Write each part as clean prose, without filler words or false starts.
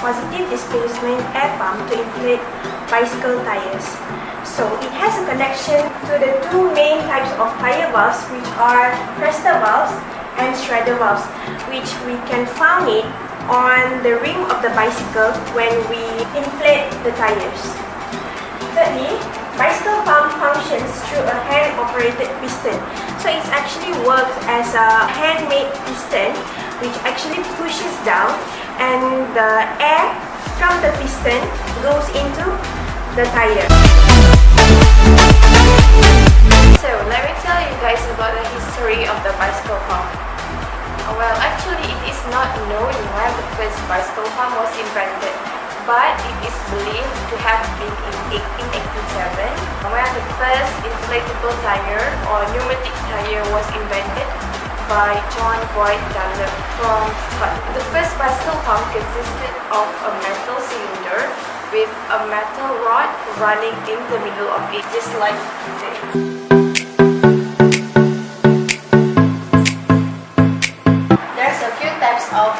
positive displacement air pump to inflate bicycle tires. So it has a connection to the two main types of tire valves, which are pressure valves and shredder valves, which we can find it on the rim of the bicycle when we inflate the tires. Thirdly, bicycle pump functions through a hand-operated piston. So it actually works as a handmade piston which actually pushes down, and the air from the piston goes into the tire. So let me tell you guys about the history of the bicycle pump. Well, actually it is not known when the first bicycle pump was invented, but it is believed to have been in 1887 when the first inflatable tire or pneumatic tire was invented by John Boyd Dunlop from Scotland. The first bicycle pump consisted of a metal cylinder with a metal rod running in the middle of it, just like this. There's a few types of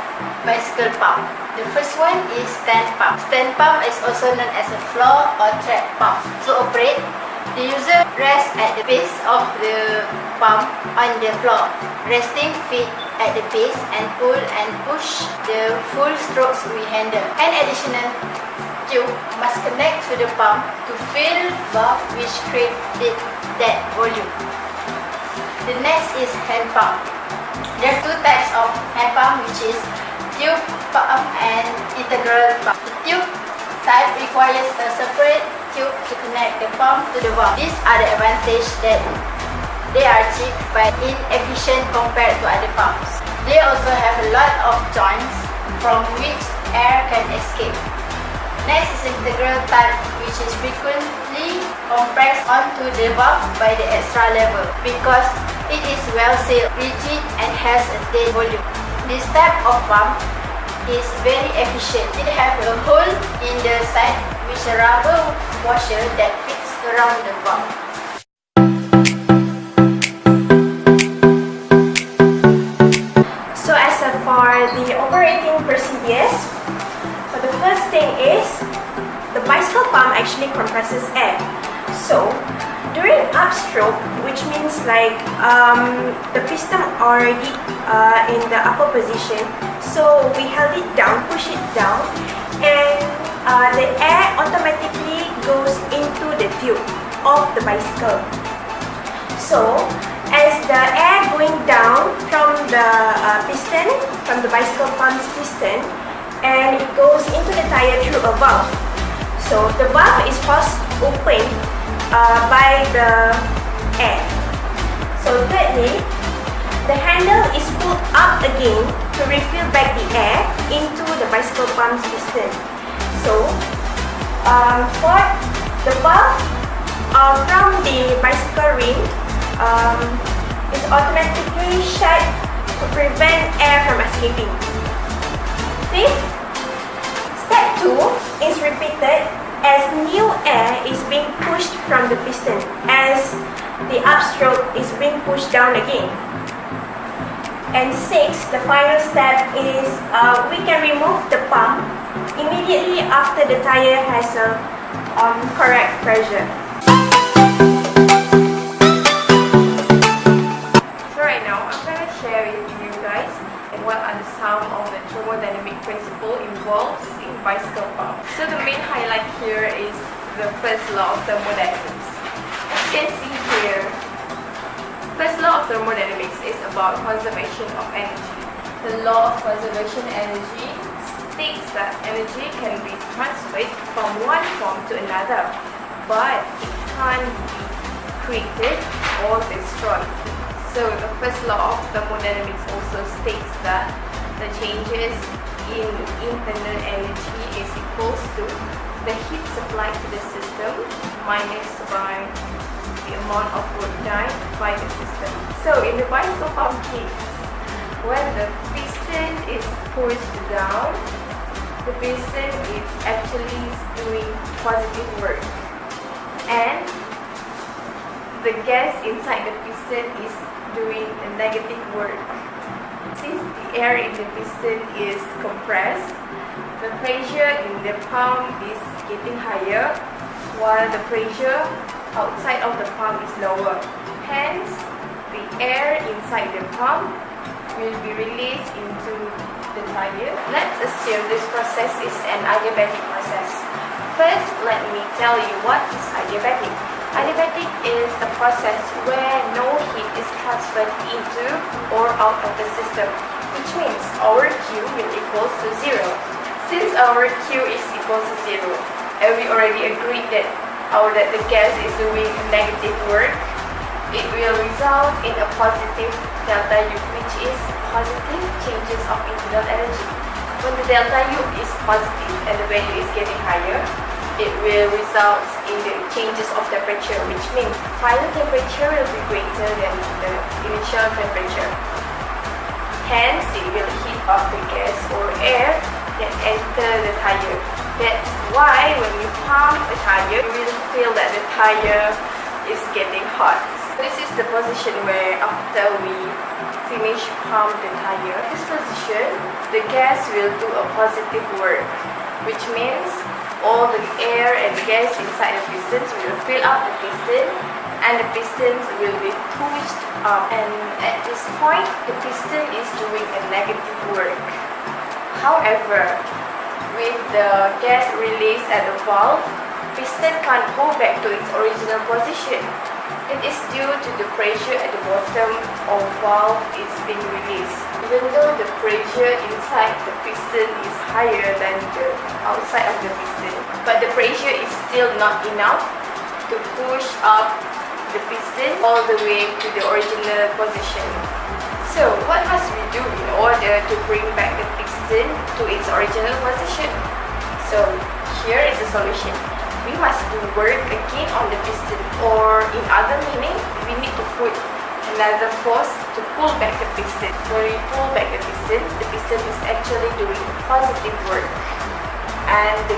bicycle pump. The first one is stand pump. Stand pump is also known as a floor or track pump. To operate, the user rests at the base of the pump on the floor, resting feet at the base, and pull and push the full strokes with handle. An additional tube must connect to the pump to fill valve which creates that volume. The next is hand pump. There are two types of hand pump, which is tube pump and integral pump. The tube type requires a separate tube to connect the pump to the valve. These are the advantages that they are cheap but inefficient compared to other pumps. They also have a lot of joints from which air can escape. Next is integral type, which is frequently compressed onto the valve by the extra level because it is well sealed, rigid, and has a dead volume. This type of pump is very efficient. It has a hole in the side with a rubber washer that fits around the valve. So as for the operating procedures, so the first thing is the bicycle pump actually compresses air. So during upstroke, which means like the piston already in the upper position, so we held it down, push it down, and the air automatically goes into the tube of the bicycle. So as the air going down from the piston, from the bicycle pump's piston, and it goes into the tire through a valve. So the valve is forced open by the air. So thirdly, the handle is pulled up again to refill back the air into the bicycle pump's piston. So fourth, the valve from the bicycle ring is automatically shut to prevent air from escaping. Fifth, step 2 is repeated as new air is being pushed from the piston as the upstroke is being pushed down again. And sixth, the final step is we can remove the pump immediately after the tire has a correct pressure. So right now I'm going to share with you guys what are some of the thermodynamic principles involved in bicycle pump. So the main highlight here is the first law of thermodynamics. As you can see here, first law of thermodynamics is about conservation of energy. The law of conservation energy states that energy can be transferred from one form to another, but it can't be created or destroyed. So the first law of thermodynamics also states that the changes in internal energy is equals to the heat supplied to the system minus by the amount of work done by the system. So in the bicycle pump case, when the piston is pushed down, the piston is actually doing positive work, and the gas inside the piston is doing a negative work. Since the air in the piston is compressed, the pressure in the pump is getting higher while the pressure outside of the pump is lower. Hence, the air inside the pump will be released into the tire. Let's assume this process is an adiabatic process. First, let me tell you what is adiabatic. Adiabatic is a process where no heat is transferred into or out of the system, which means our Q will equal to 0. Since our Q is equal to 0, and we already agreed that the gas is doing negative work, it will result in a positive delta U, which is positive changes of internal energy. When the delta U is positive and the value is getting higher, it will result in the changes of temperature, which means final temperature will be greater than the initial temperature. Hence, it will heat up the gas or air that enter the tire. That's why when you pump a tire, you will feel that the tire is getting hot. This is the position where after we finish pump the tire, this position, the gas will do a positive work, which means all the air and gas inside the pistons will fill up the piston and the pistons will be pushed up, and at this point the piston is doing a negative work. However, with the gas released at the valve, piston can't go back to its original position. It is due to the pressure at the bottom of valve is being released. Even though the pressure inside the piston is higher than the outside of the piston, but the pressure is still not enough to push up the piston all the way to the original position. So what must we do in order to bring back the piston to its original position? So here is the solution. We must do work again on the piston, or in other meaning, we need to put another force to pull back the piston. When we pull back the piston is actually doing positive work, and the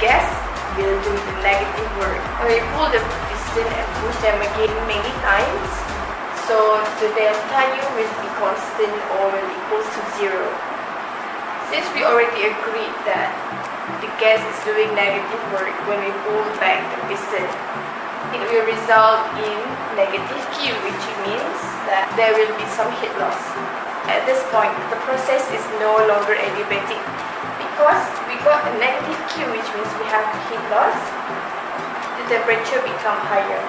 gas will do the negative work. When we pull the piston and push them again many times, so the delta U will be constant or will equal to 0. Since we already agreed that the gas is doing negative work when we pull back the piston, it will result in negative Q, which means that there will be some heat loss. At this point, the process is no longer adiabatic because we got a negative Q, which means we have heat loss. The temperature becomes higher.